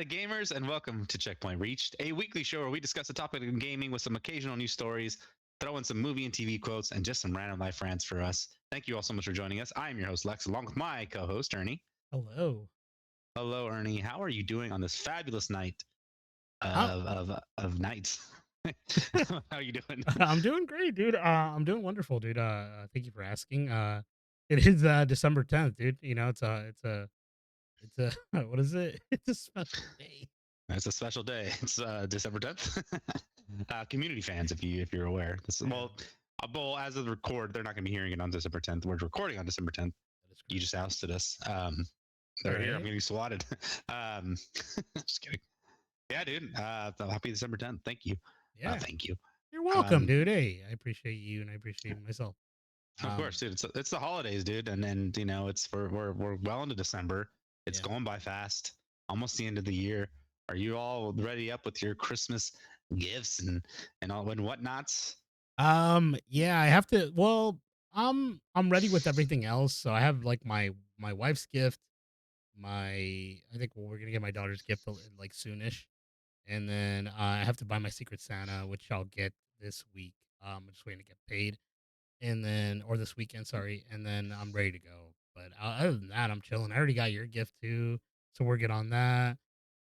howdy, gamers, and welcome to Checkpoint Reached, a weekly show where we discuss a topic in gaming with some occasional news stories, throw in some movie and TV quotes, and just some random life rants for us. Thank you all so much for joining us. I am your host, Lex, along with my co host, Ernie. Hello. Hello, Ernie. How are you doing on this fabulous night I'm, of nights? How are you doing? I'm doing great, dude. I'm doing wonderful, dude. Thank you for asking. It is December 10th, dude. You know, it's a what is it? It's a special day. It's a special day. It's December 10th. Community fans, if you're aware. Yeah, Well, as of the record, they're not going to be hearing it on December 10th. We're recording on December 10th. that is You correct. just ousted us. All They're here. I'm right. getting swatted. um, just kidding. Yeah, dude. Happy December 10th. Thank you. Yeah, Thank you. you're welcome, Um, dude. Hey, I appreciate you and I appreciate myself. of course, Um, dude. It's the holidays, dude, and it's we're well into December. It's yeah. going by fast. Almost the end of the year. Are you all ready up with your Christmas gifts and all and whatnots? Yeah, I have to. Well, I'm ready with everything else. So I have like my wife's gift. I think we're gonna get my daughter's gift like soonish. And then I have to buy my Secret Santa, which I'll get this week. I'm just waiting to get paid, and then or this weekend, sorry, and then I'm ready to go. But other than that, I'm chilling. I already got your gift too, so we're good on that.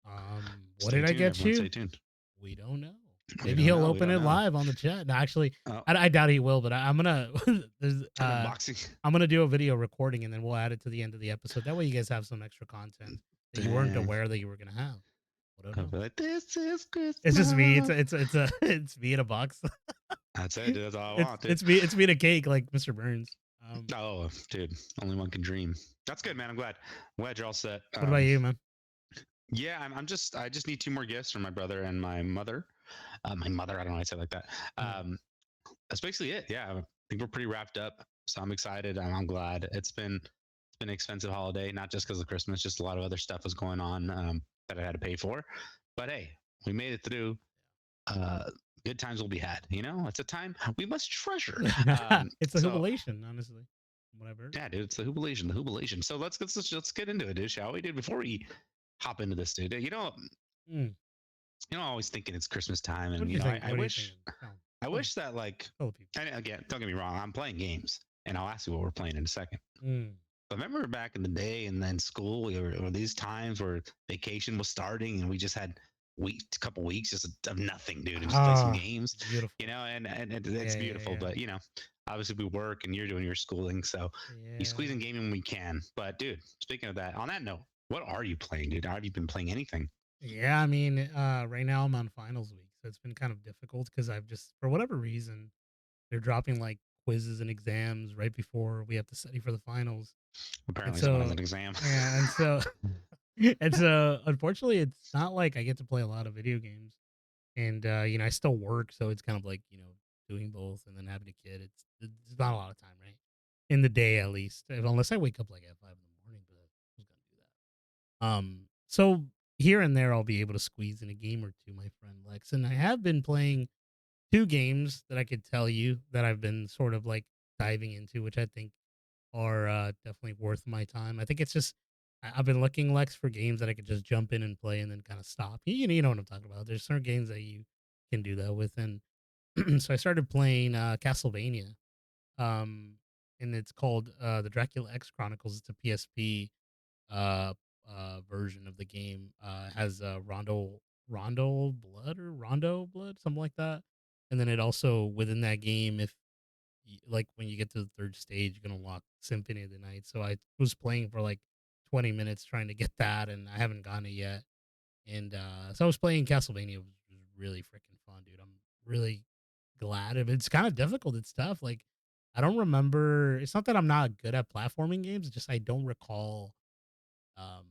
What Stay did I tuned, get everyone. Stay you? tuned. We don't know. We Maybe don't he'll know. We open don't it know. live on the chat. No, actually, Oh, I doubt he will. But I'm gonna there's an unboxing. I'm gonna do a video recording, and then we'll add it to the end of the episode. That way, you guys have some extra content that you weren't Dang. aware that you were gonna have. I don't I'll know. be like, this is It's just me. Christmas. It's me in a box. That's it, dude. That's all I it's want, dude. it's me it's me in a cake like Mr. Burns. Oh, dude. Only one can dream. That's good, man. I'm glad you're all set. What about you, man? Yeah, I just need two more gifts from my brother and my mother. My mother, I don't know why I said it like that. Oh, That's basically it. Yeah, I think we're pretty wrapped up. So I'm excited. I'm glad. It's been an expensive holiday, not just because of Christmas, just a lot of other stuff was going on that I had to pay for. But hey, we made it through. Uh, Good times will be had. It's a time we must treasure. it's a So jubilation, honestly. Whatever. yeah, dude, it's the jubilation, the jubilation. So let's get into it, dude, shall we, dude? Before we hop into this, dude, Mm. always thinking it's Christmas time, What and do you think? I What are you wish, thinking? Tell, I tell, wish that like, tell the people. and again, don't get me wrong, I'm playing games, and I'll ask you what we're playing in a second. Mm. But remember back in the day, and then school, or these times where vacation was starting, and we just had couple weeks just of nothing, dude, and just play some Ah, games, beautiful. and Yeah, it's yeah, beautiful. yeah, But obviously we work, and you're doing your schooling, so we squeeze yeah. in gaming when we can. But dude, speaking of that, on that note, what are you playing, dude? Have you been playing anything? Yeah, I mean, right now I'm on finals week, so it's been kind of difficult because I've just, for whatever reason, they're dropping like quizzes and exams right before we have to study for the finals. And Apparently, someone has so, an exam. yeah, and so, and so, unfortunately, it's not like I get to play a lot of video games. And I still work, so it's kind of like doing both and then having a kid. It's not a lot of time, right? In the day, at least, unless I wake up like at 5 in the morning. But who's gonna do that? So here and there, I'll be able to squeeze in a game or two, my friend Lex. And I have been playing two games that I could tell you that I've been sort of like diving into, which I think are definitely worth my time. I think it's just I've been looking Lex for games that I could just jump in and play and then kind of stop. You know what I'm talking about. There's certain games that you can do that with, and so I started playing Castlevania, um, and it's called the Dracula X Chronicles. It's a PSP uh, version of the game. Has Rondo Blood, something like that. And then it also within that game, if like when you get to the third stage, you can unlock Symphony of the Night. So I was playing for like 20 minutes trying to get that, and I haven't gotten it yet. And so I was playing Castlevania. It was really freaking fun, dude. I'm really glad of it. It's kind of difficult. It's tough. Like I don't remember. It's not that I'm not good at platforming games. It's just I don't recall um,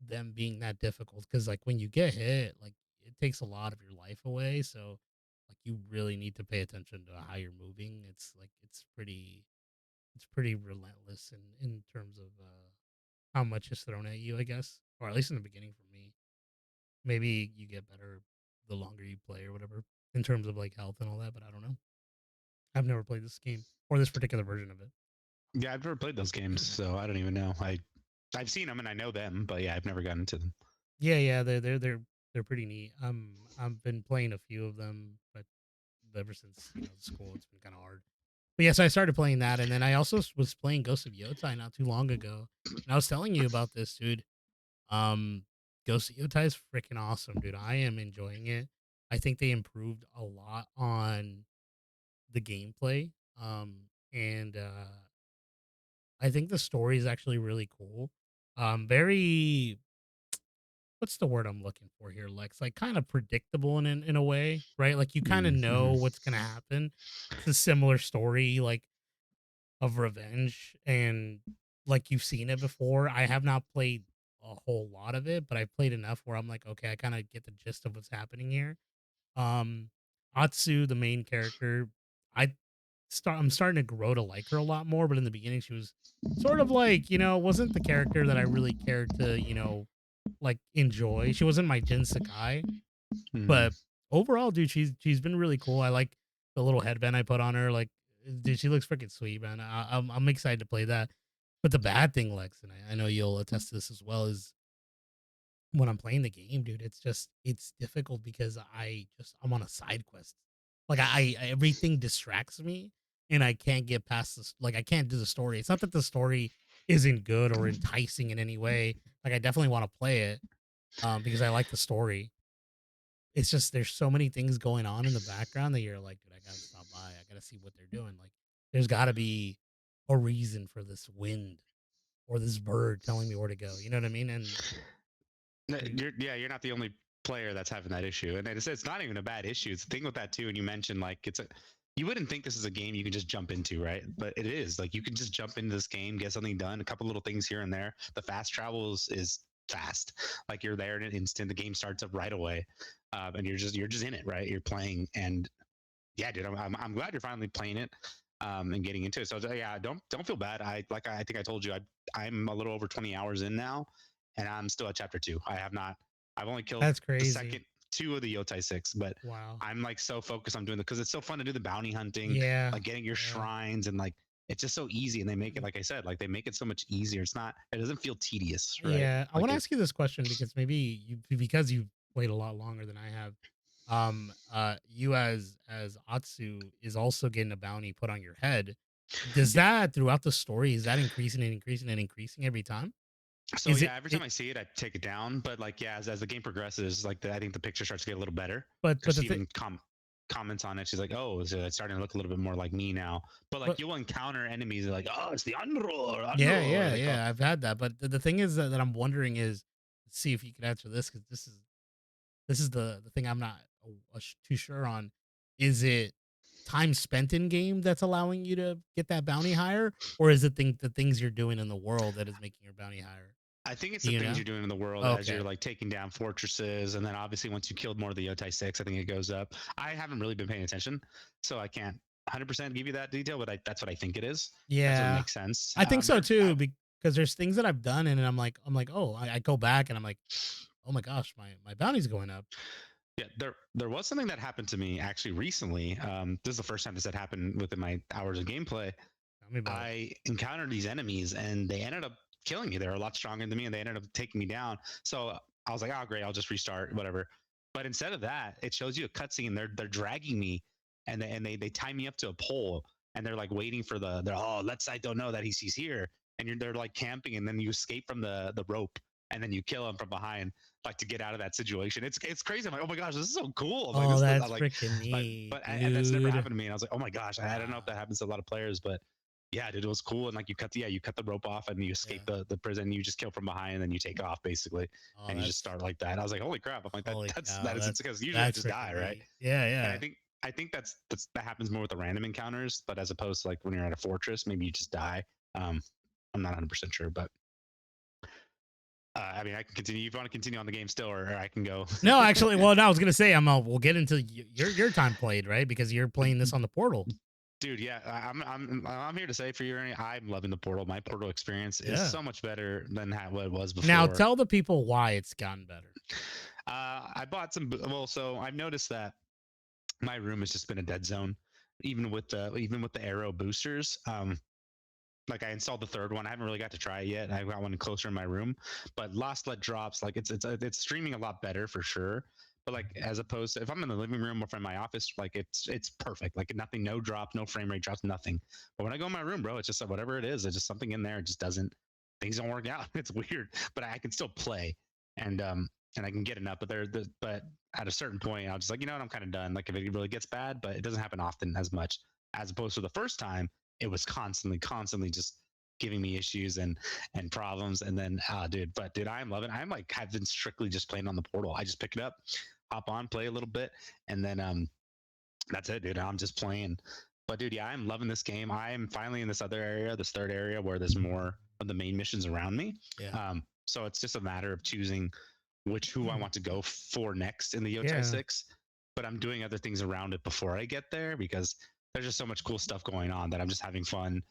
them being that difficult. Because like when you get hit, like it takes a lot of your life away. So like you really need to pay attention to how you're moving. It's pretty relentless in terms of how much is thrown at you, I guess, or at least in the beginning for me. Maybe you get better the longer you play or whatever in terms of like health and all that, but I don't know. I've never played this game or this particular version of it. Yeah, I've never played those games, so I don't even know. I've seen them and I know them, but yeah, I've never gotten into them. Yeah, they're pretty neat. I've been playing a few of them, but ever since school, it's been kind of hard. But yeah, so I started playing that, and then I also was playing Ghost of Yotai not too long ago, and I was telling you about this, dude. Um, Ghost of Yotai is freaking awesome, dude. I am enjoying it. I think they improved a lot on the gameplay, and I think the story is actually really cool. Very what's the word I'm looking for here, Lex? Like kind of predictable in a way, right? Like you kind of know Mm-hmm. what's gonna happen. It's a similar story, like of revenge, and like you've seen it before. I have not played a whole lot of it, but I've played enough where I'm like, okay, I kind of get the gist of what's happening here. Um, Atsu, the main character, I'm starting to grow to like her a lot more, but in the beginning she was sort of like, wasn't the character that I really cared to, like enjoy. She wasn't my Jin Sakai, Mm. but overall, dude, she's been really cool. I like the little headband I put on her. Like, dude, she looks freaking sweet, man. I'm excited to play that. But the bad thing, Lex, and I know you'll attest to this as well, is when I'm playing the game, dude, it's difficult because I'm on a side quest. Like everything distracts me and I can't get past this. Like I can't do the story. It's not that the story isn't good or enticing in any way. Like I definitely want to play it because I like the story. It's just there's so many things going on in the background that you're like, dude, I gotta stop by. I gotta see what they're doing. Like there's gotta be a reason for this wind or this bird telling me where to go. You know what I mean? No, And you're not the only player that's having that issue, and it's not even a bad issue. It's the thing with that too. And you mentioned like you wouldn't think this is a game you can just jump into, right? But it is. Like you can just jump into this game, get something done, a couple little things here and there. The fast travel is fast. Like you're there in an instant. The game starts up right away, and you're just in it, right? You're playing, and yeah, dude, I'm glad you're finally playing it. And getting into it. So yeah, don't feel bad. I think I told you I'm a little over 20 hours in now, and I'm still at chapter 2. I have not. I've only killed that's the second crazy. two of the Yotai six, but Wow. I'm like so focused on doing it because it's so fun to do the bounty hunting, Yeah. like getting your Yeah. shrines, and like it's just so easy. And they make it, Mm, like I said, like they make it so much easier. It's not. It doesn't feel tedious, right? yeah. I want Like to it. ask you this question because maybe because you've played a lot longer than I have. You as Atsu is also getting a bounty put on your head. Does Yeah. that throughout the story, is that increasing and increasing and increasing every time? So Is yeah, every time it I see it, I take it down. But like yeah, as the game progresses, like I think the picture starts to get a little better but because the she thing even comments on it. She's like, "Oh, so it's starting to look a little bit more like me now." But like but you'll encounter enemies that are like, "Oh, it's the Unroar, yeah, Unroar." yeah, Like, oh, yeah. I've had that. But the thing is that I'm wondering is see if you could answer this because this is the thing I'm not too sure on. Is it time spent in game that's allowing you to get that bounty higher, or is it the things you're doing in the world that is making your bounty higher? I think it's Do the you things know? you're doing in the world as you're Okay. like taking down fortresses, and then obviously once you killed more of the Yotai six, I think it goes up. I haven't really been paying attention, so I can't 100% give you that detail, but that's what I think it is. That's what Yeah, makes sense. I think so There, too because there's things that I've done and I'm like, oh, I go back and I'm like, oh my gosh, my bounty's going up. Yeah, there was something that happened to me actually recently. This is the first time this had happened within my hours of gameplay. Tell me about it. I encountered these enemies and they ended up killing me. They were a lot stronger than me and they ended up taking me down. So I was like, oh great, I'll just restart, whatever. But instead of that, it shows you a cutscene. They're dragging me and they tie me up to a pole and they're like waiting for they're oh let's I don't know that he's here and they're like camping and then you escape from the rope and then you kill him from behind like to get out of that situation. It's crazy. I'm like, oh my gosh, this is so cool. I'm like, Oh, this is that's I'm like, freaking neat, that's never dude. happened to me. And I was like, oh my gosh, I don't know if Wow. that happens to a lot of players, but yeah, dude, it was cool. And like you cut the rope off and you escape Yeah. the prison. You just kill from behind and then you take off basically, Oh, and you just that's start like that. I was like, holy crap! I'm like holy that cow. is it's because usually I That's just die, freaking right? neat. Yeah, And yeah. I think that happens more with the random encounters, but as opposed to like when you're at a fortress, maybe you just die. Um, I'm not 100% sure, but I mean, I can continue. If you want to continue on the game still, or I can go. No, actually, well, no, I was gonna say we'll get into your time played, right? Because you're playing this on the portal. Dude, yeah, I'm here to say for you, Ernie, I'm loving the portal. My portal experience is Yeah. so much better than what it was Now before. tell the people why it's gotten better. I bought some. Well, so I've noticed that my room has just been a dead zone, even with the arrow boosters. Like I installed the third one. I haven't really got to try it yet. I've got one closer in my room, but Lost Let Drops, like it's streaming a lot better for sure. But like as opposed to if I'm in the living room or from my office, like it's perfect. Like nothing, no drop, no frame rate drops, nothing. But when I go in my room, bro, it's just like whatever it is. It's just something in there. It just doesn't. Things don't work out. It's weird, but I can still play, and and I can get enough. But at a certain point, I was just like, you know what, I'm kind of done. Like if it really gets bad, but it doesn't happen often as much as opposed to the first time it was constantly just giving me issues and problems. And then dude, but dude, I'm loving it. I'm like have been strictly just playing on the portal. I just pick it up, hop on, play a little bit, and then that's it, dude. I'm just playing. But dude, yeah, I'm loving this game. I'm finally in this other area, this third area where there's more of the main missions around me. Yeah. So it's just a matter of choosing which who I want to go for next in the Yotai Yeah. 6. But I'm doing other things around it before I get there because there's just so much cool stuff going on that I'm just having fun.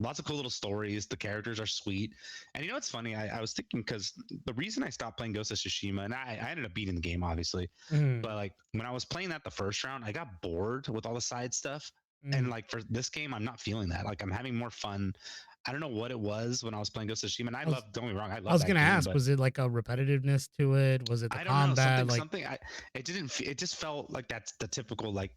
Lots of cool little stories. The characters are sweet. And you know what's funny? I was thinking because the reason I stopped playing Ghost of Tsushima, and I ended up beating the game, obviously, Mhm. but like when I was playing that the first round, I got bored with all the side stuff. And Mhm. like for this game, I'm not feeling that. Like I'm having more fun. I don't know what it was when I was playing Ghost of Tsushima. And I I was love, don't get me wrong, I I love was that gonna game, ask, but was it like a repetitiveness to it? Was it the I don't know, combat? something Like, something I it didn't it just felt like that's the typical like,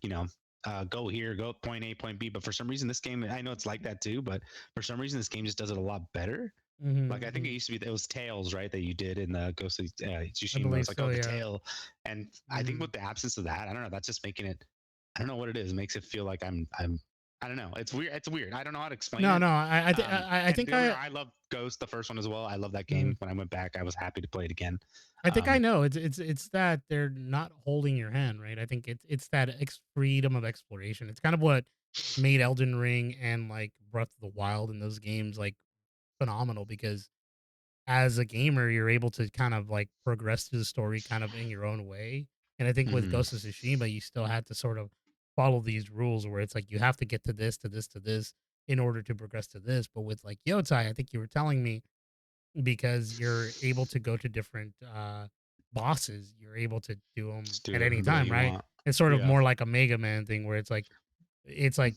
go here, go point A, point B. But for some reason this game, I know it's like that too, but for some reason this game just does it a lot better. Like mhm, I think it mhm. used to be it was Tails, right? That you did in the Ghost of I Tsushima. believe It's like, oh, so, the yeah. tail, and I think Mhm. with the absence of that, I don't know. That's just making it. I don't know what it is. It makes it feel like I'm. I don't know. It's weird. It's weird. I don't know how to explain No, it. no, I And think don't get me wrong, I love Ghost, the first one as well. I love that mhm. game. When I went back, I was happy to play it again. I think I Um, know. It's that they're not holding your hand, right? I think it's that freedom of exploration. It's kind of what made Elden Ring and like Breath of the Wild and those games like phenomenal because as a gamer, you're able to kind of like progress through the story kind of in your own way. And I think with mhm. Ghost of Tsushima, you still had to sort of follow these rules where it's like you have to get to this, to this, to this in order to progress to this. But with like Yotai, I think you were telling me because you're able to go to different bosses, you're able to do them Just do at any whatever time, you right? want. It's sort of Yeah. more like a Mega Man thing where it's like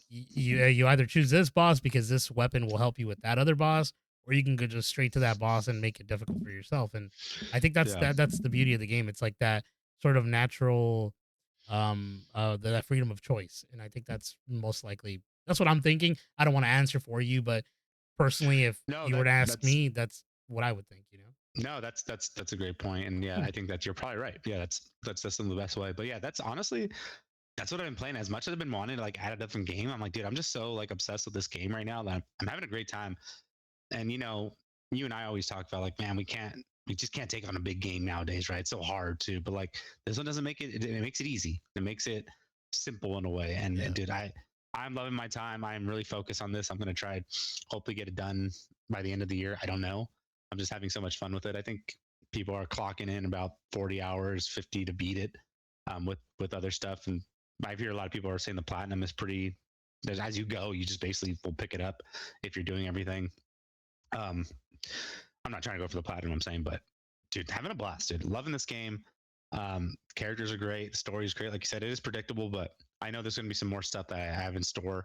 you either choose this boss because this weapon will help you with that other boss, or you can go just straight to that boss and make it difficult for yourself. And I think Yeah. that's the beauty of the game. It's like that sort of natural that freedom of choice. And I think that's most likely that's what I'm thinking. I don't want to answer for you, but personally, if No, you were to ask that's me, that's what I would think, you know? no, that's a great point. And yeah, Hmm. I think that you're probably right. Yeah, that's the best way. But yeah, that's honestly that's what I've been playing. As much as I've been wanting to like add a different game, I'm like, dude, I'm just so like obsessed with this game right now that I'm having a great time. And you and I always talk about like, man, we just can't take on a big game nowadays, right? It's so hard to, but like this one doesn't make it makes it easy. It makes it simple in a way. And Yeah. dude, I'm loving my time. I'm really focused on this. I'm gonna try, hopefully get it done by the end of the year. I don't know. I'm just having so much fun with it. I think people are clocking in about 40 hours, 50 to beat it, with other stuff. And I hear a lot of people are saying the platinum is pretty. As you go, you just basically will pick it up if you're doing everything. um, I'm not trying to go for the platinum, I'm saying, but dude, having a blast, dude. Loving this game. Characters are great. The story is great. Like you said, it is predictable, but I know there's going to be some more stuff that I have in store.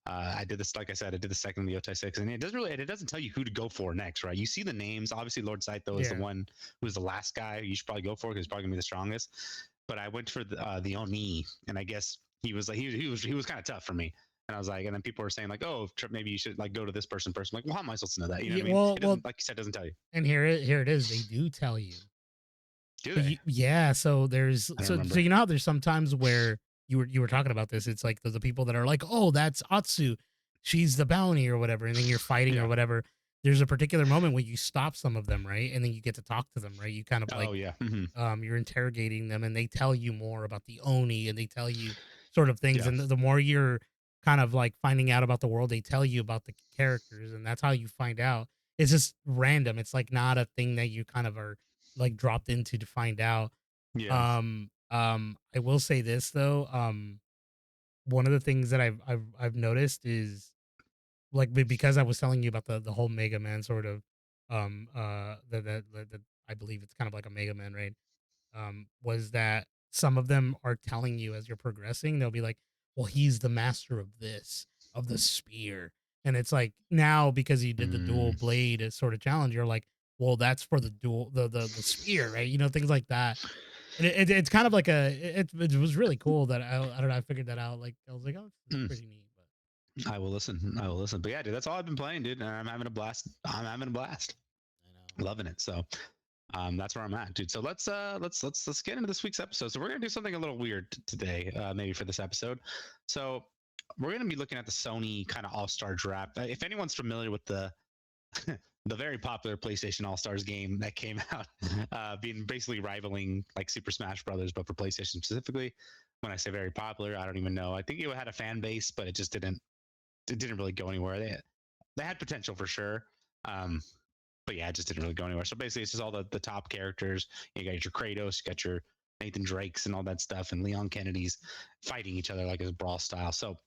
I did this, like I said, I did the second of the Yotai 6, and it doesn't tell you who to go for next, right? You see the names. Obviously, Lord Saito is the Yeah. one who's the last guy you should probably go for because he's probably gonna be the strongest. But I went for the Oni, and I guess he was like he was kind of tough for me. And I was like, and then people were saying like, oh, maybe you should like go to this person. Like, well, how am I supposed to know that? You know Yeah, what I mean? It well, doesn't, like you said, doesn't tell you. and here it is. They do tell you. Do So they? yeah, so there's I don't so remember. you know how there's sometimes where you were talking about this. It's like the people that are like, oh, that's Atsu, she's the bounty or whatever, and then you're fighting or Yeah. whatever. There's a particular moment when you stop some of them, right, and then you get to talk to them, right. You kind of like Oh yeah. Hmm. you're interrogating them, and they tell you more about the Oni, and they tell you sort of things, Yeah. and the more you're kind of like finding out about the world, they tell you about the characters, and that's how you find out. It's just random. It's like not a thing that you kind of are like dropped into to find out. Yeah. I will say this though. One of the things that I've noticed is like because I was telling you about the whole Mega Man sort of that I believe it's kind of like a Mega Man, right? Was that some of them are telling you as you're progressing, they'll be like, well, he's the master of this, of the spear. And it's like now because you did the dual Mm, blade sort of challenge, you're like, well, that's for the dual the spear, right? Things like that. And it's kind of like it was really cool that I don't know, I figured that out. Like I was like, oh, it's mm. pretty neat. But I will listen. I will listen. But yeah, dude, that's all I've been playing, dude. And I'm having a blast. I'm having a blast. I know. Loving it. So that's where I'm at, dude. So let's get into this week's episode. So we're gonna do something a little weird today, maybe for this episode. So we're gonna be looking at the Sony kind of All Star Draft. If anyone's familiar with the the very popular PlayStation All Stars game that came out, being basically rivaling like Super Smash Brothers, but for PlayStation specifically. When I say very popular, I don't even know. I think it had a fan base, but it didn't really go anywhere. They had potential for sure. Um, but yeah, it just didn't really go anywhere. So basically, it's just all the top characters. You got your Kratos, you got your Nathan Drakes, and all that stuff, and Leon Kennedy's fighting each other like a brawl style. So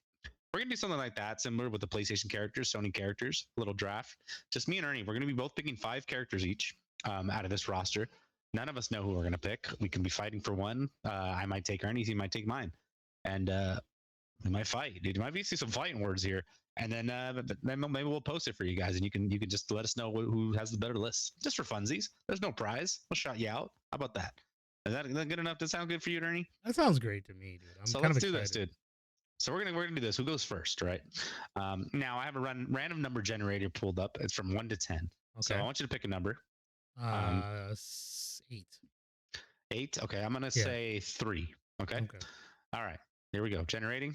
we're gonna do something like that, similar with the PlayStation characters, Sony characters, a little draft. Just me and Ernie. We're gonna be both picking 5 characters each out of this roster. None of us know who we're gonna pick. We can be fighting for one. I might take Ernie's, he might take mine, and we might fight, dude. You might be see some fighting words here, and then maybe we'll post it for you guys, and you can just let us know who has the better list, just for funsies. There's no prize. We'll shout you out. How about that? Is that good enough? Does that sound good for you, Ernie? That sounds great to me, dude. I'm So kind of let's do this, excited. dude. So we're gonna do this. Who goes first, right? Now I have a random number generator pulled up. It's from 1 to 10. So I Okay. want you to pick a number. Um, 8. 8. Okay, I'm gonna Yeah. say 3. Okay. Okay. All right. Here we go. Generating.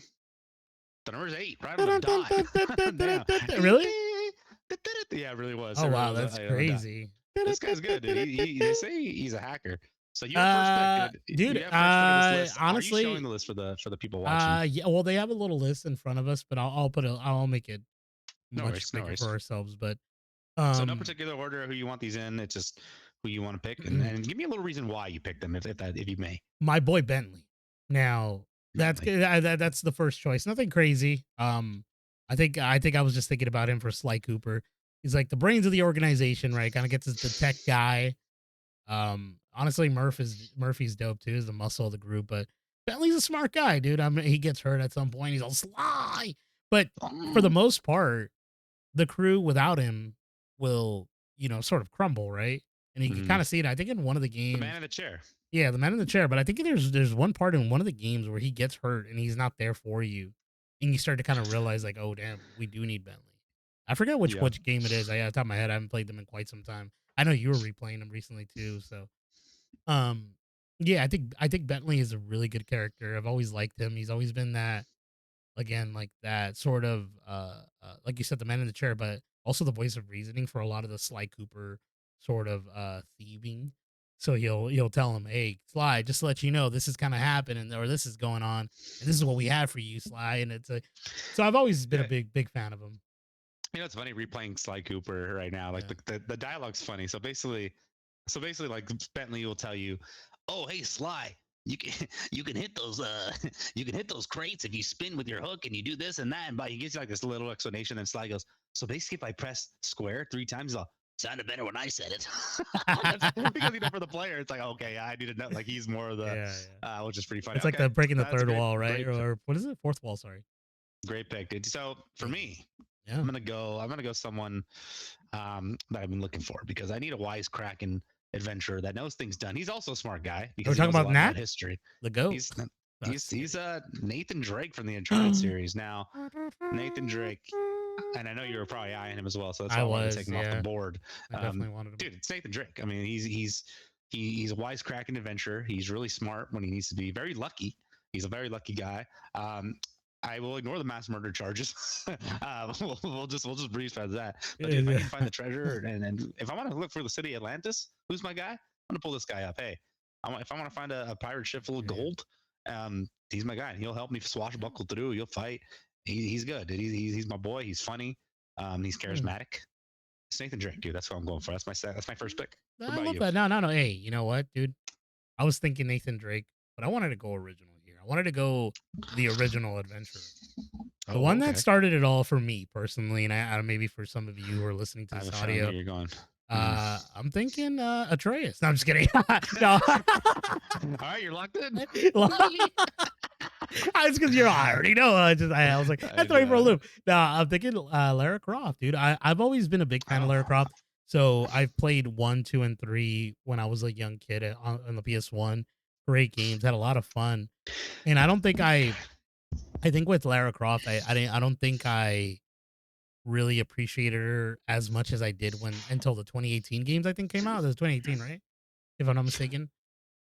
The number's 8, right on the dot. Damn. Really? Yeah, it really was. Oh It really wow, was that's on the dot. crazy. This guy's good, dude. They say he's a hacker. So you have first pick, dude. Dude, You have first pick of this list. Are you showing honestly, the list for the people watching? yeah, well, they have a little list in front of us, but I'll make it No much worries, no quicker for worries. ourselves. But So no um, particular order who you want these in. It's just who you want to pick, and give me a little reason why you picked them, if you may. my boy Bentley. Now that's Bentley. good. That's the first choice. Nothing crazy. I think I was just thinking about him for Sly Cooper. He's like the brains of the organization, right? Kind of gets us the tech guy. Honestly, Murphy's dope too. He's the muscle of the group, but Bentley's a smart guy, dude. I mean, he gets hurt at some point. He's all Sly, but for the Mm, most part, the crew without him will, sort of crumble, right? And you can kind mm. of see it. I think in one of the The man games, in the chair. yeah, the man in the chair. But I think there's one part in one of the games where he gets hurt and he's not there for you, and you start to kind of realize like, oh damn, we do need Bentley. I forget which Yeah, which game it is. Off the top of my head, I haven't played them in quite some time. I know you were replaying them recently too, so um, yeah, I think Bentley is a really good character. I've always liked him. He's always been that again, like that sort of like you said, the man in the chair, but also the voice of reasoning for a lot of the Sly Cooper sort of thieving. So he'll tell him, "Hey, Sly, just to let you know, this is kind of happening, or this is going on, and this is what we have for you, Sly." And it's a so I've always been a yeah. big fan of him. It's funny replaying Sly Cooper right now. Like Yeah. the dialogue's funny. So basically, like Bentley will tell you, "Oh, hey Sly, you can you can hit those you can hit those crates if you spin with your hook and you do this and that." And he gives you like this little explanation, and Sly goes, "So basically, if I press square 3 times, I'll sounded better when I said it." That's because for the player, it's like, okay, yeah, I need to know. Like he's more of the, Yeah, yeah. which is pretty funny. It's like Okay, the breaking the that's third great, wall, right? great, Or what is it? Fourth wall, sorry. great pick, dude. So for Thank you. me, Yeah. I'm gonna go someone that I've been looking for because I need a wisecracking adventurer that knows things done. He's also a smart guy Are we because he talking knows a about lot about Knack? history. The goat. He's No, he's just he's kidding. Nathan Drake from the Uncharted series. Now, Nathan Drake, and I know you were probably eyeing him as well, so that's I why I wanted to take was, him off the yeah. board. I definitely wanted him. Dude, it's Nathan Drake. I mean, he's a wisecracking adventurer. He's really smart when he needs to be. Very lucky. He's a very lucky guy. Um, I will ignore the mass murder charges. We'll just breeze past that. But dude, if I need to find the treasure and if I want to look for the city Atlantis, who's my guy? I'm gonna pull this guy up. Hey, if I want to find a pirate ship full of Yeah. gold, he's my guy. He'll help me swashbuckle through. He'll fight. He's good. Dude. He's my boy. He's funny. He's Hmm. charismatic. It's Nathan Drake, dude. That's what I'm going for. That's my first pick. What I about love you? that. No, no, no. Hey, you know what, dude? I was thinking Nathan Drake, but I wanted to go original here. I wanted to go the original adventurer. The Oh, one that okay. started it all for me personally, and maybe for some of you who are listening to I have this a feeling where audio. you're going. Mm. I'm thinking Atreus. No, I'm just kidding. No. All right, you're locked in. It's because I already know. I was like, I I throw you for a know. loop. No, I'm thinking Lara Croft, dude. I've always been a big fan of Oh, Lara Croft. So I've played 1, 2, and 3 when I was a young kid on the PS1. Great games, had a lot of fun. And I don't think I think with Lara Croft, I don't think I really appreciated her as much as I did when until the 2018 games I think came out. It was 2018, right? If I'm not mistaken.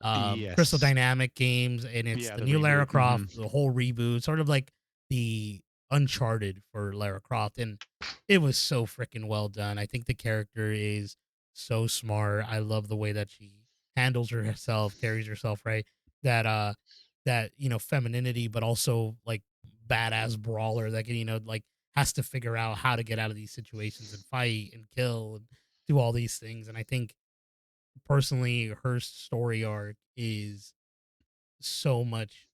Crystal yes. Dynamic games, and it's Yeah, the the new Lara reboot. Croft, the whole reboot, sort of like the Uncharted for Lara Croft, and it was so freaking well done. I think the character is so smart. I love the way that she handles herself, carries herself, right? That that femininity, but also like badass brawler that can like has to figure out how to get out of these situations and fight and kill and do all these things. And I think personally her story arc is so much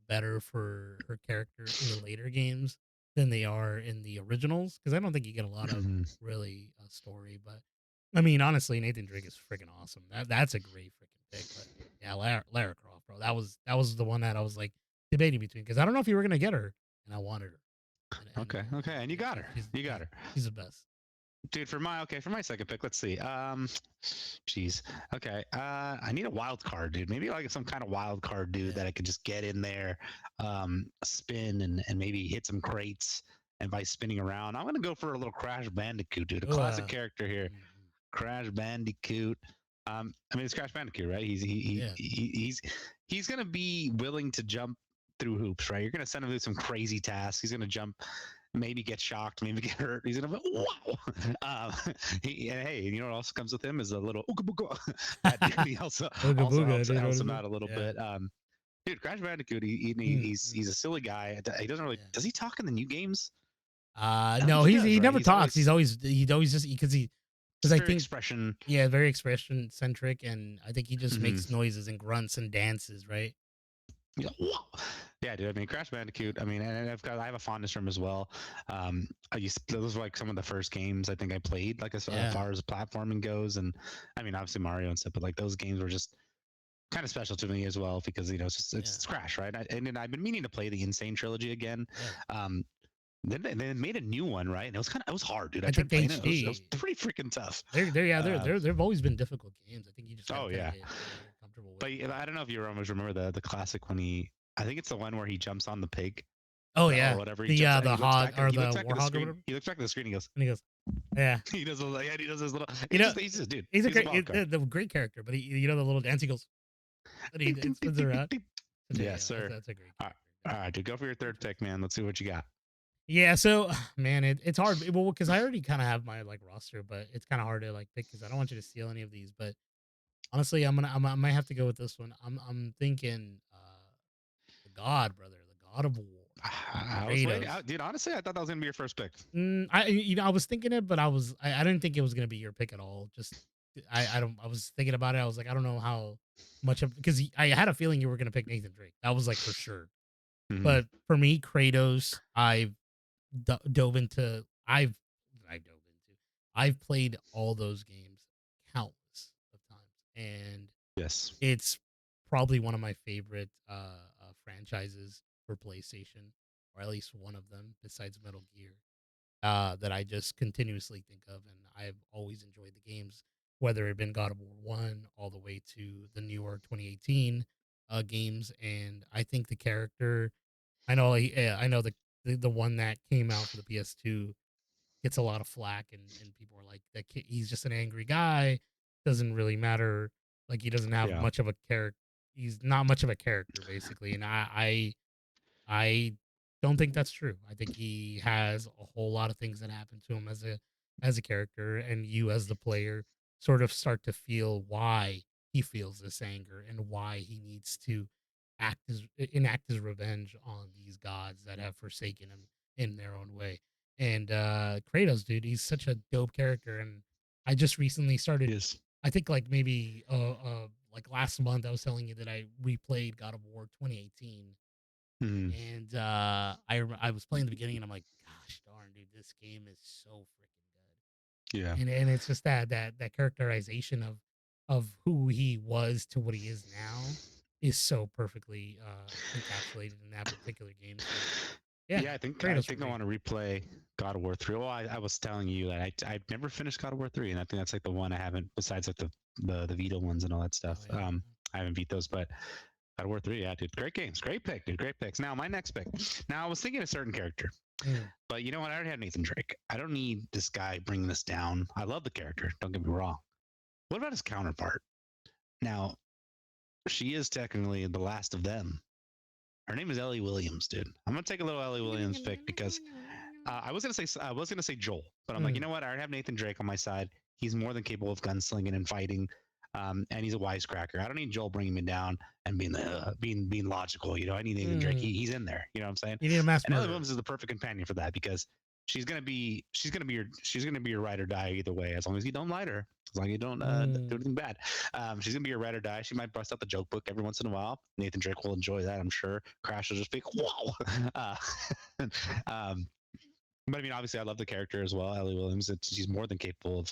better for her character in the later games than they are in the originals, because I don't think you get a lot of Mhm. really story. But I mean, honestly, Nathan Drake is freaking awesome. That's a great freaking pick. But yeah, Lara Croft, bro, that was the one that I was like debating between, because I don't know if you were gonna get her, and I wanted her, Okay, okay, and you yeah, got her. You got her. she's the best. Dude, for my second pick, let's see. Jeez. Okay. I need a wild card, dude. Maybe like some kind of wild card, dude, Yeah. that I could just get in there, spin and maybe hit some crates. And by spinning around, I'm gonna go for a little Crash Bandicoot, dude. A classic Uh, character here, mm, Crash Bandicoot. I mean, it's Crash Bandicoot, right? yeah. He's gonna be willing to jump through hoops, right? You're gonna send him to some crazy tasks. He's gonna jump, maybe get shocked, maybe get hurt. He's gonna be wow. And hey, you know what also comes with him is a little ooga booga. That dude, he Ooga also booga, helps dude. What helps is him it? out a little Yeah. bit. Dude, Crash Bandicoot, Mm, he's mm, a silly guy. He doesn't really yeah. does he talk in the new games? I don't think No, he does, he right? never talks. He's always just because Just I very think expression. yeah, very expression centric, and I think he just Mhm. makes noises and grunts and dances, right? Yeah, whoa. Yeah, dude. I mean, Crash Yeah, Bandicoot. I mean, and I have a fondness for him as well. Those were like some of the first games I think I played, like as yeah, far as platforming goes, and I mean, obviously Mario and stuff, but like those games were just kind of special to me as well because it's just yeah, it's Crash, right? And then I've been meaning to play the Insane trilogy again. yeah. Um, then they made a new one, right? And it was hard, dude. I I think tried the playing it. It was HD pretty freaking tough. they're yeah Uh, they've always been difficult games. I think you just got to oh kind of yeah, get comfortable with but them. I don't know if you always remember the classic when he. I think it's the one where he jumps on the pig Oh or yeah, whatever. He jumps out. the hog or He the looks back at the warhog or screen. whatever, He looks back at the screen. He goes. and he goes, yeah. He does. Yeah, he does his little. You know, He's just dude. he's a He's a great wild card. the great character, but he the little dance he goes, and he Ding, ding, it ding, spins ding, ding, around. ding. Yes, Yeah, sir. that's a great All right, character. all right, dude. Go for your third pick, man. Let's see what you got. Yeah, so man, it's hard. Well, because I already kind of have my like roster, but it's kind of hard to like pick because I don't want you to steal any of these. But honestly, I might have to go with this one. I'm thinking the God, brother, the God of War, I was waiting, Kratos. dude. Honestly, I thought that was gonna be your first pick. I was thinking it, but I didn't think it was gonna be your pick at all. Just I don't I was thinking about it. I was like I don't know how much of because I had a feeling you were gonna pick Nathan Drake. That was like for sure. Mm-hmm. But for me, Kratos, dove into I dove into I've played all those games countless of times, and Yes. it's probably one of my favorite franchises for PlayStation, or at least one of them besides Metal Gear, that I just continuously think of, and I've always enjoyed the games, whether it been God of War 1 all the way to the newer 2018 games. And I think the character, I know the one that came out for the PS2 gets a lot of flack, and people are like that he's just an angry guy, doesn't really matter, like he doesn't have Yeah. much of a character, he's not much of a character basically. And I don't think that's true. I think he has a whole lot of things that happen to him as a character, and you as the player sort of start to feel why he feels this anger and why he needs to enact his revenge on these gods that have forsaken him in their own way. And Kratos, dude, he's such a dope character. And I just recently started, Yes. I think like maybe like last month I was telling you that I replayed God of War 2018. Mm-hmm. And I was playing the beginning, and I'm like, gosh darn, dude, this game is so freaking Yeah. good. And it's just that characterization of who he was to what he is now. is so perfectly encapsulated in that particular game. So yeah, Yeah, I think I Kratos are think I great. want to replay God of War 3. Well, I was telling you that I've never finished God of War 3, and I think that's like the one I haven't, besides like the Vita ones and all that stuff. Oh yeah. I haven't beat those, but God of War 3, yeah, dude, great games, great pick, dude, great picks. Now my next pick. Now I was thinking a certain character, Mm. but you know what? I already have Nathan Drake. I don't need this guy bringing this down. I love the character. Don't get me wrong. What about his counterpart? Now she is technically the last of them. Her name is Ellie Williams, dude. I'm gonna take a little Ellie Williams pick because I was gonna say Joel, but I'm like, you Mm. know what? I already have Nathan Drake on my side. He's more than capable of gunslinging and fighting, and he's a wisecracker. I don't need Joel bringing me down and being logical. You know, I need Nathan Drake. Mm. He's in there. You know what I'm saying? You need a mass And Ellie murderer. Williams is the perfect companion for that because she's gonna be your ride or die either way. As long as you don't lie to her, as long as you don't do Mm. anything bad. She's gonna be your ride or die. She might bust out the joke book every once in a while. Nathan Drake will enjoy that, I'm sure. Crash will just be wow. Uh, um, but I mean, obviously, I love the character as well, Ellie Williams. She's more than capable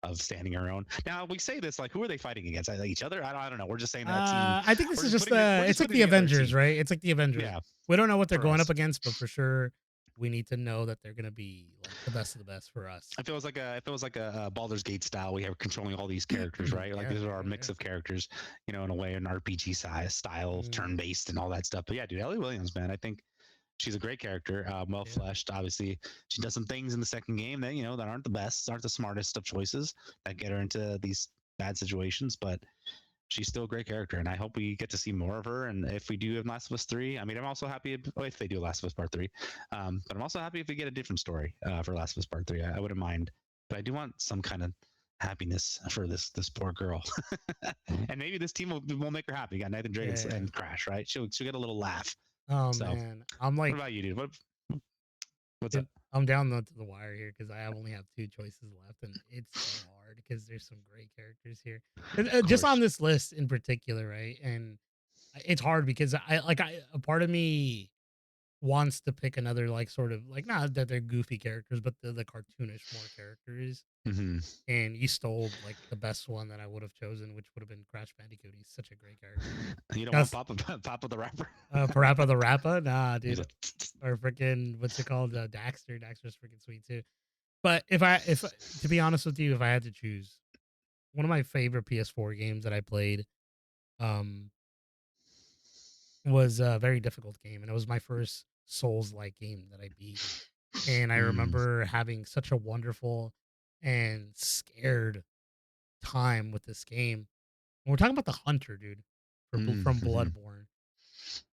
of standing her own. Now we say this like, who are they fighting against? Each other? I don't know. We're just saying that team. I think this We're is just just putting it. We're it's just like putting the together a Avengers, team. right? It's like the Avengers. Yeah, We don't know what they're for going up us. against, but for sure we need to know that they're gonna be like the best of the best for us. It feels like a Baldur's Gate style. We have controlling all these characters, right? Like Yeah, these are our yeah, mix yeah. of characters, in a way, an RPG size style, turn Mm, based, and all that stuff. But yeah, dude, Ellie Williams, man, I think she's a great character, well yeah. fleshed. Obviously, she does some things in the second game that that aren't the best, aren't the smartest of choices that get her into these bad situations. But she's still a great character, and I hope we get to see more of her. And if we do have Last of Us 3, I mean, I'm also happy if they do Last of Us Part 3. But I'm also happy if we get a different story for Last of Us Part 3. I wouldn't mind, but I do want some kind of happiness for this poor girl. And maybe this team will make her happy. You got Nathan Drake Yeah, yeah. and Crash, right? She'll get a little laugh. Oh So, man, I'm what like, about you, dude? What's up? dude, I'm down to the wire here because I only have two choices left, and it's so hard because there's some great characters here. And, Of just on course. this list in particular, right? And it's hard because a part of me wants to pick another like sort of like not that they're goofy characters, but the cartoonish more characters. Hmm. And you stole like the best one that I would have chosen, which would have been Crash Bandicoot. He's such a great character. You don't want That's Papa Papa the rapper? Parappa the Rappa, nah, He's dude. like, Or freaking what's it called? Daxter. Daxter's freaking sweet too. But if to be honest with you, if I had to choose one of my favorite PS4 games that I played, um, was a very difficult game, and it was my first Souls like game that I beat. And I mm, remember having such a wonderful and scared time with this game. And we're talking about the Hunter, dude, from mm-hmm. Bloodborne.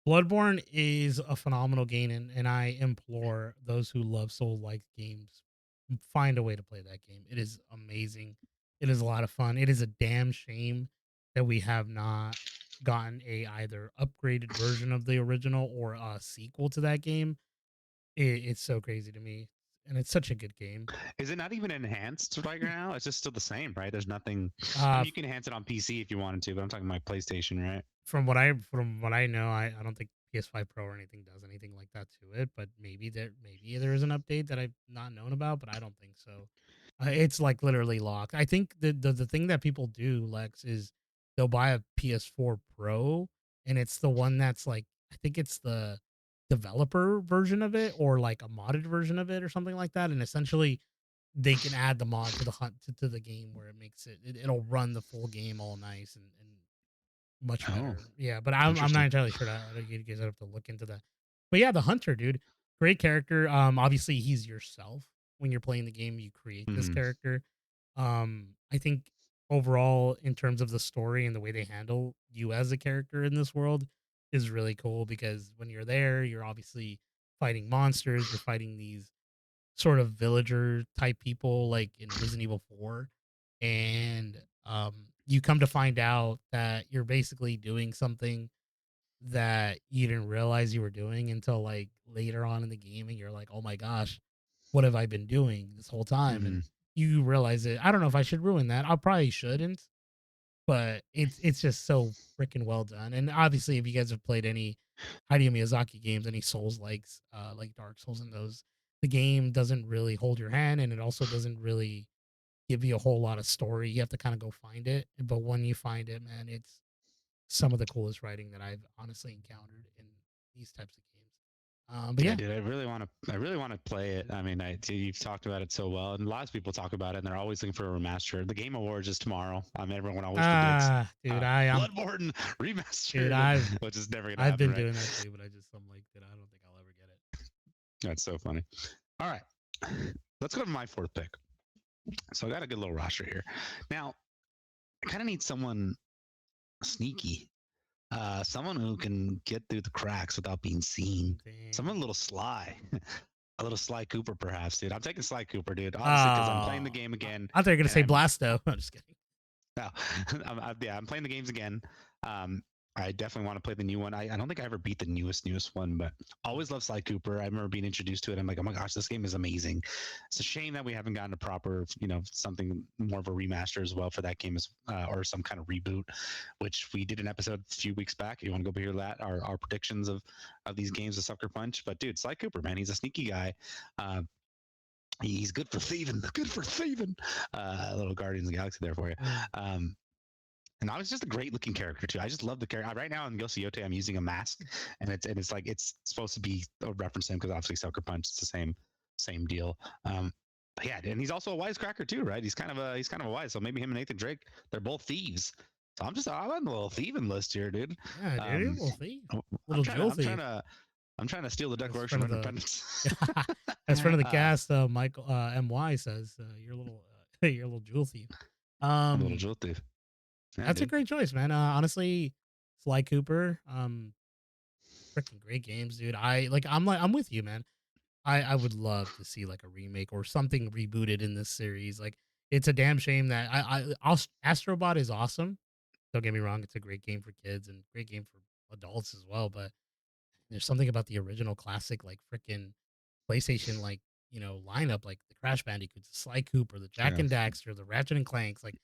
Bloodborne is a phenomenal game, and I implore those who love Soul-like games find a way to play that game. It is amazing. It is a lot of fun. It is a damn shame that we have not gotten a either upgraded version of the original or a sequel to that game. It's so crazy to me, and it's such a good game. Is it not even enhanced right now? It's just still the same, right? There's nothing. I Uh, mean, you can enhance it on PC if you wanted to, but I'm talking about PlayStation, right? from what I know, I don't think PS5 Pro or anything does anything like that to it. But maybe there is an update that I've not known about, but I don't think so. It's like literally locked. I think the thing that people do, Lex, is they'll buy a PS4 Pro, and it's the one that's like I think it's the developer version of it or like a modded version of it or something like that, and essentially they can add the mod to the to the game where it makes it'll run the full game all nice and much Oh, better. Yeah, but I'm not interesting. entirely sure. You guys have to look into that. But yeah, the hunter, dude, great character. Obviously he's yourself when you're playing the game. You create this Hmm. character. I think overall, in terms of the story and the way they handle you as a character in this world, is really cool because when you're there, you're obviously fighting monsters. You're fighting these sort of villager type people like in Resident Evil 4. And you come to find out that you're basically doing something that you didn't realize you were doing until like later on in the game and you're like, "Oh my gosh, what have I been doing this whole time?" Hmm. And you realize it. I don't know if I should ruin that. I probably shouldn't, but it's just so freaking well done. And obviously, if you guys have played any Hideo Miyazaki games, any Souls likes, like Dark Souls and those, the game doesn't really hold your hand, and it also doesn't really give you a whole lot of story. You have to kind of go find it. But when you find it, man, some of the coolest writing that I've honestly encountered in these types of games. But Yeah, yeah, dude, I really want to play it. I mean, you've talked about it so well, and lots of people talk about it, and they're always looking for a remaster. The Game Awards is tomorrow. I mean, everyone always predicts dude, I am, Bloodborne dude, remastered, which is never gonna I've happen, been right? doing that too, but I'm like, dude, I don't think I'll ever get it. That's so funny. All right, let's go to my fourth pick. So I got a good little roster here. Now, I kind of need someone sneaky, someone who can get through the cracks without being seen. Someone a Damn. little sly, a little Sly Cooper, perhaps, dude. I'm taking Sly Cooper, dude. Honestly, because I'm playing the Oh, game again, I thought you were gonna and say Blasto. I'm just kidding. no, yeah, I'm playing the games again. Um, I definitely want to play the new one. I don't think I ever beat the newest one, but I always loved Sly Cooper. I remember being introduced to it. I'm like, oh my gosh, this game is amazing. It's a shame that we haven't gotten a proper, something more of a remaster as well for that game, or some kind of reboot, which we did an episode a few weeks back. You want to go hear that? Our predictions of these games of Sucker Punch. But dude, Sly Cooper, man, he's a sneaky guy. Uh, he's good for thieving. Good for thieving. A little Guardians of the Galaxy there for you. Mm. And I was just a great looking character too. I just love the character. Right now in Yote, I'm using a mask, and it's like it's supposed to be a reference to him because obviously Sucker Punch is the same deal. But yeah, and he's also a wisecracker too, right? He's kind of a wise. So maybe him and Nathan Drake, they're both thieves. So I'm on the little thieving list here, dude. Yeah, dude, a Um, little thief, I'm little trying to jewel I'm trying thief. to I'm trying to steal the Best Declaration friend of of the Independence. best friend of the uh, cast, Michael My says you're a little you're a little jewel thief. I'm a little Um, jewel thief. Yeah, that's a dude. great choice, man. Honestly, Sly Cooper, freaking great games, dude. I'm with you, man. I would love to see like a remake or something rebooted in this series. Like it's a damn shame that Astrobot is awesome. Don't get me wrong, it's a great game for kids and great game for adults as well. But there's something about the original classic, like freaking PlayStation, like lineup, like the Crash Bandicoots, the Sly Cooper, the Jack Yeah. and Daxter, the Ratchet and Clanks. Like,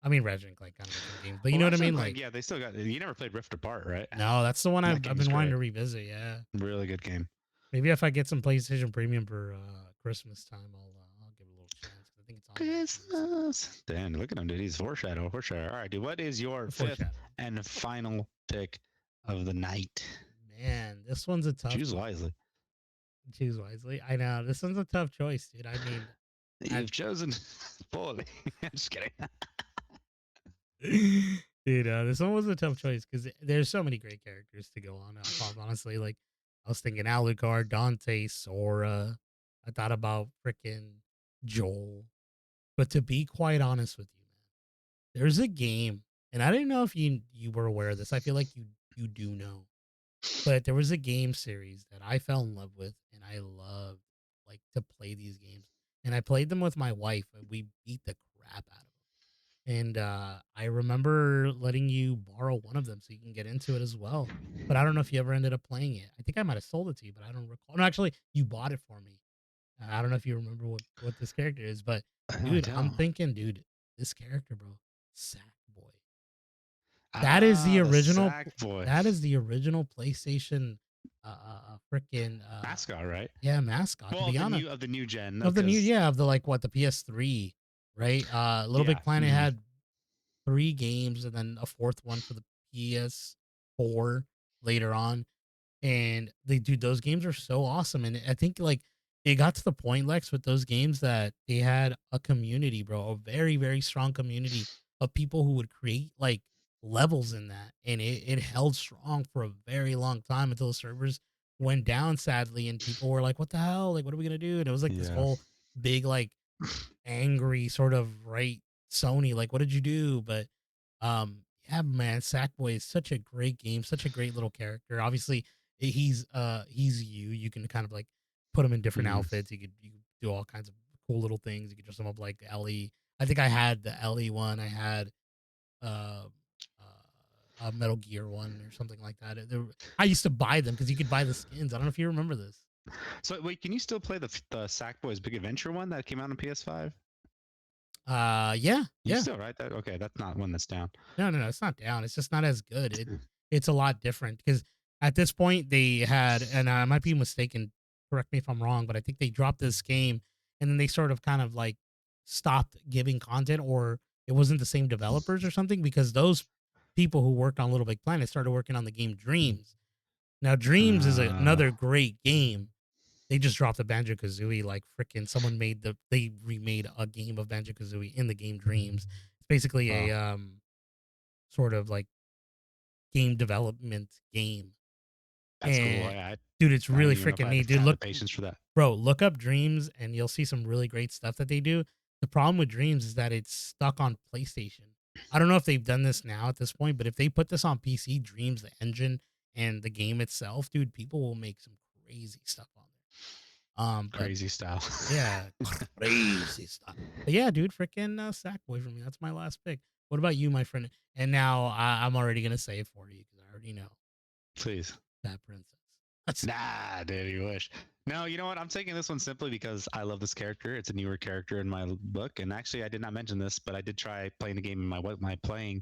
I mean, Ratchet and Clank, kind of different games, but you Well, know what I Ratchet and mean. Clank, Like, yeah, they still got. You never played Rift Apart, right? no, that's the one That I've game is been wanting great. to revisit. Yeah, Really good game. maybe if I get some PlayStation Premium for Christmas time, I'll give it a little chance. I think it's on there for this year. Christmas. Damn, look at him, dude. He's foreshadow. Foreshadow. All right, dude. What is your The fifth foreshadowing. and final pick of the night? Man, this one's a tough Choose one. wisely. Choose wisely. I know this one's a tough choice, dude. I mean, I You've chosen poorly. I'm just kidding. dude, this one was a tough choice because there's so many great characters to go on. Honestly, like I was thinking Alucard, Dante, Sora. I thought about freaking Joel. But to be quite honest with you, man, there's a game, and I didn't know if you were aware of this. I feel like you do know, but there was a game series that I fell in love with, and I loved like to play these games, and I played them with my wife, and we beat the crap out of them. And I remember letting you borrow one of them so you can get into it as well. But I don't know if you ever ended up playing it. I think I might have sold it to you, but I don't recall. No, actually, you bought it for me. I don't know if you remember what this character is, but No, I dude, I'm don't. thinking, dude, this character, bro, Sackboy. That is the Ah, the original. Sack Boy That is the original PlayStation, freaking, mascot, right? yeah, mascot. To Well, be honest, of the new gen, of the new, because yeah, of the like what the PS3, right? Little yeah, Big Planet had 3 games and then a 4th one for the PS4 later on. And they dude, those games are so awesome. And I think like it got to the point, Lex, with those games that they had a community, bro, a very, very strong community of people who would create like levels in that. And it held strong for a very long time until the servers went down sadly and people were like, what the hell? Like, what are we gonna do? And it was like this yeah, whole big like angry sort of right Sony, like, what did you do? But yeah, man, Sackboy is such a great game, such a great little character. Obviously, he's you. You can kind of like put him in different mm, outfits. You could do all kinds of cool little things. You could dress him up like Ellie. I think I had the Ellie one. I had uh, a Metal Gear one or something like that. I used to buy them because you could buy the skins. I don't know if you remember this. So wait, can you still play the Sackboy's Big Adventure one that came out on PS5? Yeah, You yeah. still right? That okay? That's not one that's down. No, no, no, it's not down. It's just not as good. It's a lot different because at this point they had, and I might be mistaken. Correct me if I'm wrong, but I think they dropped this game and then they sort of kind of like stopped giving content, or it wasn't the same developers or something because those people who worked on Little Big Planet started working on the game Dreams. Now, Dreams is Uh, another great game. They just dropped the Banjo Kazooie. Like freaking, someone they remade a game of Banjo Kazooie in the game Dreams. It's basically oh, a sort of like game development game. that's cool. And I dude, it's I don't really even know if freaking I had neat. Dude, have the look, patience for that. bro, look up Dreams and you'll see some really great stuff that they do. The problem with Dreams is that it's stuck on PlayStation. I don't know if they've done this now at this point, but if they put this on PC, Dreams, the engine and the game itself, dude, people will make some crazy stuff on there. But Crazy style. yeah, crazy stuff. But yeah, dude, freaking Sackboy for me. That's my last pick. What about you, my friend? And now I'm already gonna say it for you because I already know Please. that princess. That's Nah, dude, you wish. No, you know what? I'm taking this one simply because I love this character. It's a newer character in my book, and actually, I did not mention this, but I did try playing the game in my playing.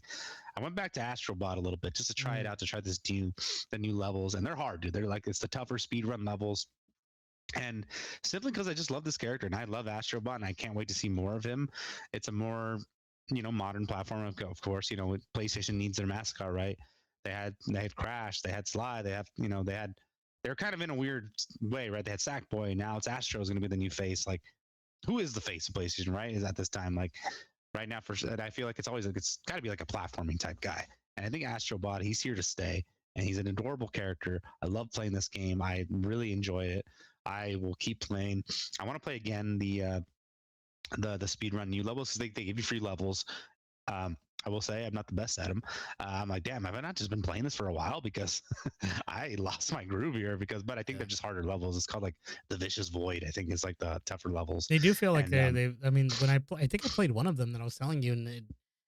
I went back to Astrobot a little bit just to try it mm, out, to try the new levels, and they're hard, dude. They're like it's the tougher speed run levels, and simply because I just love this character and I love Astrobot and I can't wait to see more of him. It's a more modern platform, of course. PlayStation needs their mascot, right? They had Crash, they had Sly, they're kind of in a weird way, right? They had Sackboy, now it's Astro's going to be the new face. Like, who is the face of PlayStation, right? Is at this time like right now and I feel like it's always like it's got to be like a platforming type guy. And I think Astrobot, he's here to stay, and he's an adorable character. I love playing this game. I really enjoy it. I will keep playing. I want to play again the speed run new levels because they give you free levels. Um, I will say I'm not the best at them. I'm like, damn, have I not just been playing this for a while? Because I lost my groove here. But I think yeah. they're just harder levels. It's called like the Vicious Void. I think is like the tougher levels. They do feel like And they. I mean, when I think I played one of them that I was telling you, and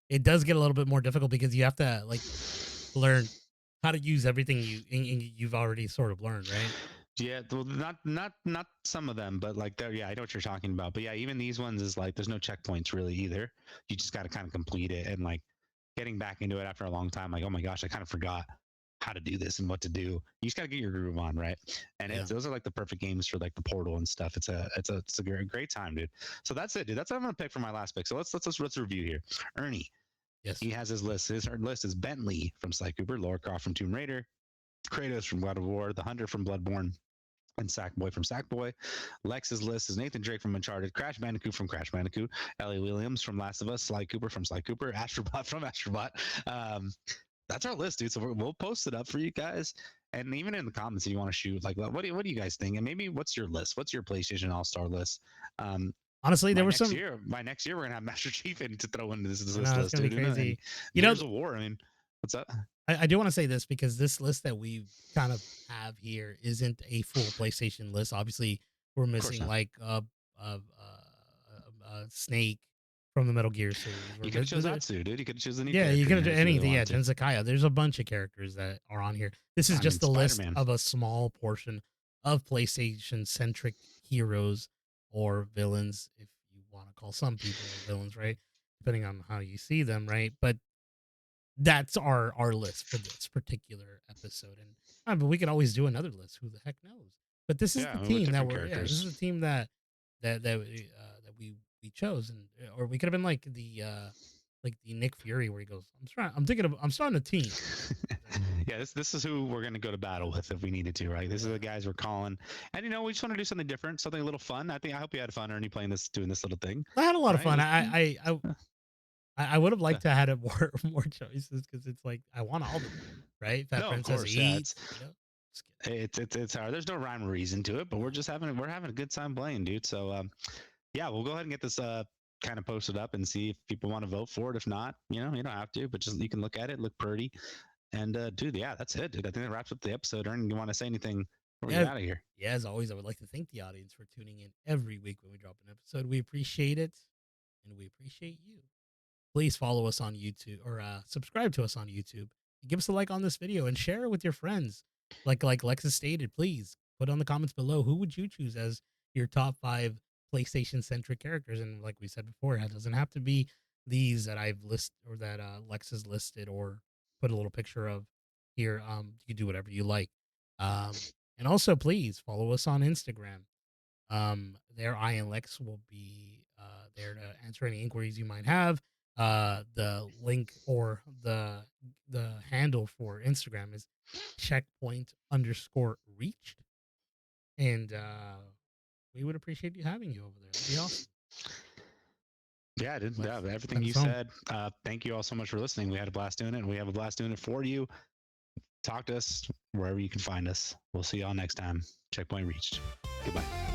it does get a little bit more difficult because you have to like learn how to use everything you've already sort of learned, right? Yeah, well, not some of them, but like, yeah, I know what you're talking about. But yeah, even these ones is like, there's no checkpoints really either. You just got to kind of complete it, and like getting back into it after a long time, like, oh my gosh, I kind of forgot how to do this and what to do. You just got to get your groove on, right? And Yeah. those are like the perfect games for like the Portal and stuff. It's a great time, dude. So that's it, dude. That's what I'm gonna pick for my last pick. So let's review here. Ernie, Yes. he has his list. His list is Bentley from Sly Cooper, Lara Croft from Tomb Raider, Kratos from God of War, the Hunter from Bloodborne, and Sackboy from Sackboy. Lex's list is Nathan Drake from Uncharted, Crash Bandicoot from Crash Bandicoot, Ellie Williams from Last of Us, Sly Cooper from Sly Cooper, Astrobot from Astrobot. Um, that's our list, dude. So we'll post it up for you guys. And even in the comments, if you want to shoot, like, what do you guys think? And maybe what's your list? What's your PlayStation All Star list? Um, Honestly, there were some. by next year, we're gonna have Master Chief in to throw into this I know it's list, gonna be dude. And crazy. You know, Gears of War. I mean, what's up? I do want to say this because this list that we kind of have here isn't a full PlayStation list. Obviously, we're Of course missing not. like Snake from the Metal Gear series. You could have chose Atsu, dude. You could have chosen a new Yeah, you character in can here do if you really anything. Yeah, wanted to. Jensakaya. There's a bunch of characters that are on here. This is I mean, just a Spider list Man. of a small portion of PlayStation centric heroes or villains, if you want to call some people villains, right? Depending on how you see them, right? But that's our list for this particular episode. And but we could always do another list. Who the heck knows? But this is the Yeah, with team that different we're. Yeah, this is characters. the team that we chose, and or we could have been like the Nick Fury where he goes, I'm starting a team. Yeah, this is who we're gonna go to battle with if we needed to, right? This is Yeah, the guys we're calling, and we just want to do something different, something a little fun. I hope you had fun, Ernie, doing this little thing, I had a lot of right? fun. Yeah. I would have Yeah. liked to have had more choices because it's like I want all of them, right? Fat No, of Princess course, yeah. eats, you know. Just kidding. It's hard. There's no rhyme or reason to it, but No. we're having a good time playing, dude. So yeah, we'll go ahead and get this kind of posted up and see if people want to vote for it. If not, you don't have to, but just you can look at it, look pretty. And dude, yeah, that's it, dude. I think that wraps up the episode. Ernie, you want to say anything before we get Yeah, out of here? yeah. As always, I would like to thank the audience for tuning in every week when we drop an episode. We appreciate it, and we appreciate you. Please follow us on YouTube or subscribe to us on YouTube. Give us a like on this video and share it with your friends. Like Lexus stated, please put on the comments below who would you choose as your top 5 PlayStation centric characters. And like we said before, it doesn't have to be these that I've listed or that Lexus listed or put a little picture of here. You can do whatever you like. Um, and also please follow us on Instagram. There I and Lex will be there to answer any inquiries you might have. The link or the handle for Instagram is checkpoint_reached, and we would appreciate you having you over there. That'd be awesome. Yeah, yeah, everything Send you us home. said. Thank you all so much for listening. We had a blast doing it, and we have a blast doing it for you. Talk to us wherever you can find us. We'll see y'all next time. Checkpoint reached. Goodbye.